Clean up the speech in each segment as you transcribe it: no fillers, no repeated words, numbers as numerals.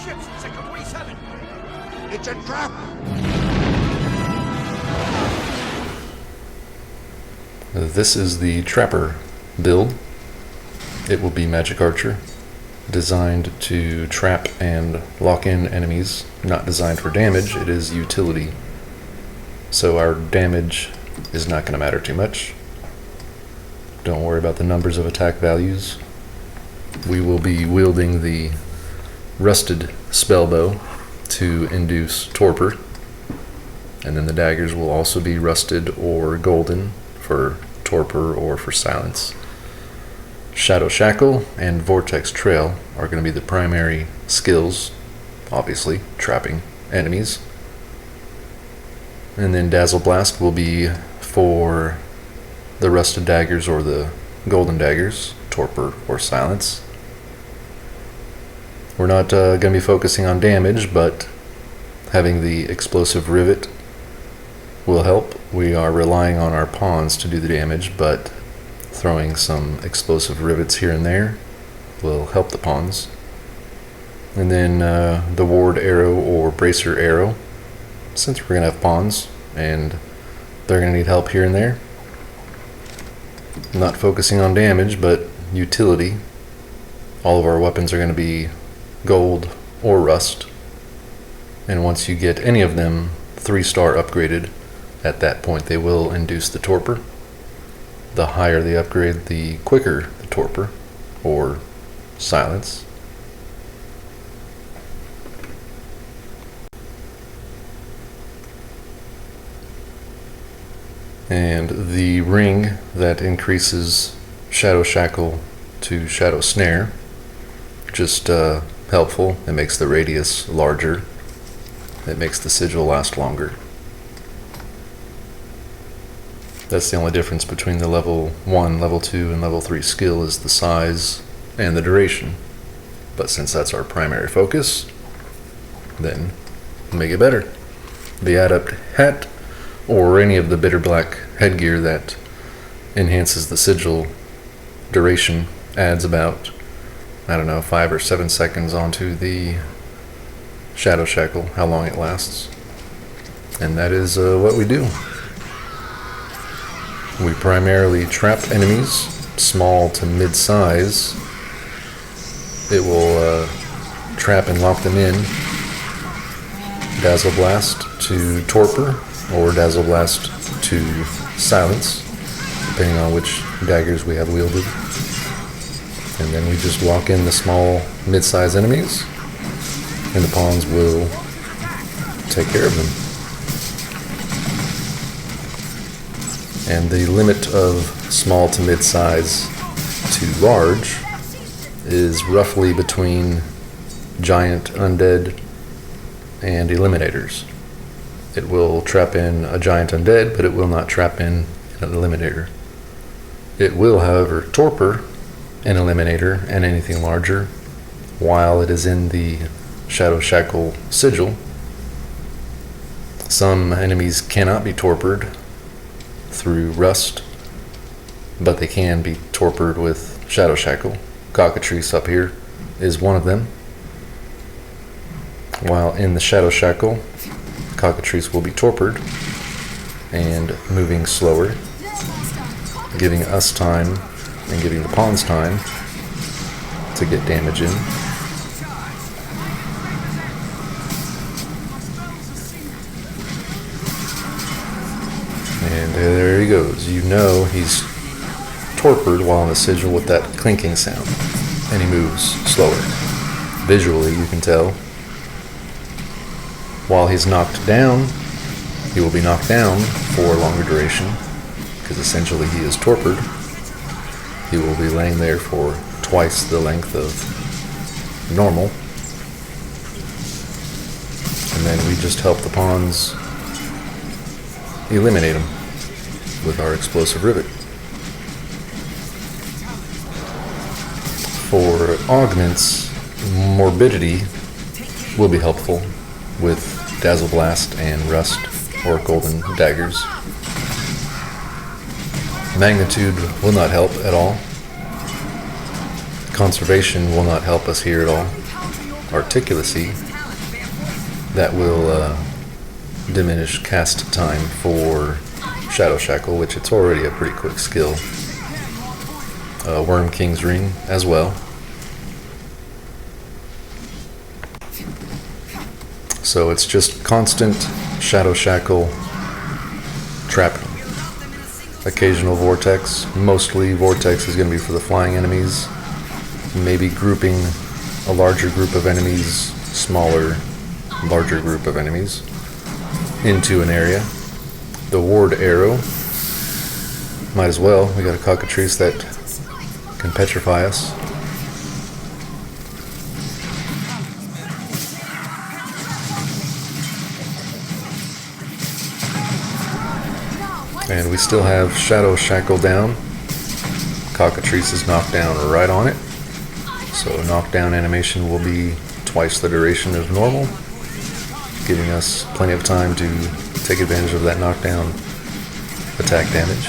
ships, Sector 47. It's a trap! This is the Trapper build. It will be Magic Archer, designed to trap and lock in enemies, not designed for damage. It is utility. So our damage is not going to matter too much. Don't worry about the numbers of attack values. We will be wielding the rusted spellbow to induce torpor, and then the daggers will also be rusted or golden for torpor or for silence. Shadow Shackle and Vortex Trail are going to be the primary skills, obviously trapping enemies. And then Dazzle Blast will be for the rusted daggers or the golden daggers, torpor or silence. We're not going to be focusing on damage, but having the explosive rivet will help. We are relying on our pawns to do the damage, but throwing some explosive rivets here and there will help the pawns. And then the ward arrow or bracer arrow, since we're going to have pawns and they're going to need help here and there. Not focusing on damage, but utility. All of our weapons are going to be gold or rust, and once you get any of them 3-star upgraded, at that point they will induce the torpor. The higher the upgrade, the quicker the torpor or silence. And the ring that increases Shadow Shackle to Shadow Snare, just helpful. It makes the radius larger. It makes the sigil last longer. That's the only difference between the level 1, level 2, and level 3 skill is the size and the duration. But since that's our primary focus, then make it better. The Adept Hat, or any of the bitter black headgear that enhances the sigil duration, adds about, 5 or 7 seconds onto the Shadow Shackle, how long it lasts. And that is what we do. We primarily trap enemies, small to mid-size. It will trap and lock them in. Dazzle Blast to torpor, or Dazzle Blast to silence, depending on which daggers we have wielded. And then we just walk in the small, mid-size enemies, and the pawns will take care of them. And the limit of small to mid-size to large is roughly between giant undead and eliminators. It will trap in a giant undead, but it will not trap in an eliminator. It will, however, torpor an eliminator and anything larger while it is in the Shadow Shackle sigil. Some enemies cannot be torpored through rust, but they can be torpored with Shadow Shackle. Cockatrice up here is one of them. While in the Shadow Shackle, Cockatrice will be torpored and moving slower, giving us time and giving the pawns time to get damage in. And there he goes. You know he's torpored while on the sigil with that clinking sound, and he moves slower. Visually, you can tell. While he's knocked down, he will be knocked down for a longer duration, because essentially he is torpored. He will be laying there for twice the length of normal. And then we just help the pawns eliminate him with our explosive rivet. For augments, morbidity will be helpful with Dazzle Blast and Rust or Golden Daggers. Magnitude will not help at all. Conservation will not help us here at all. articulacy that will diminish cast time for Shadow Shackle, which it's already a pretty quick skill. Worm King's Ring as well. So it's just constant Shadow Shackle trapping. Occasional Vortex. Mostly Vortex is going to be for the flying enemies. Maybe grouping a larger group of enemies, larger group of enemies into an area. The Ward Arrow. Might as well. We got a cockatrice that can petrify us. And we still have Shadow Shackle down. Cockatrice is knocked down right on it. So knockdown animation will be twice the duration of normal, giving us plenty of time to take advantage of that knockdown attack damage.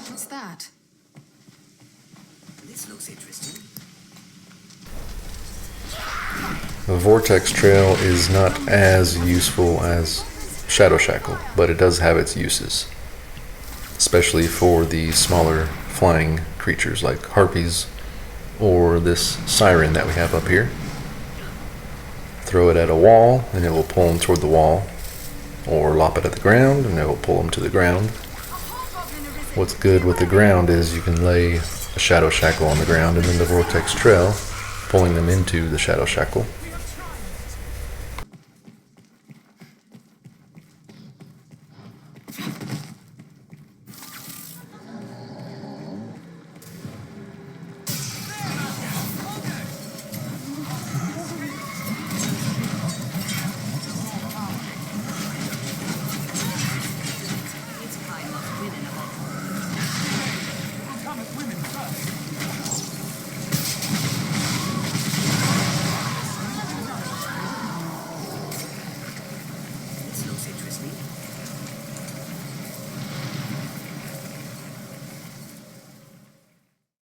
What's that? This looks interesting. The Vortex Trail is not as useful as Shadow Shackle, but it does have its uses, especially for the smaller flying creatures like harpies or this siren that we have up here. Throw it at a wall and it will pull them toward the wall, or lop it at the ground and it will pull them to the ground. What's good with the ground is you can lay a Shadow Shackle on the ground and then the Vortex Trail pulling them into the Shadow Shackle.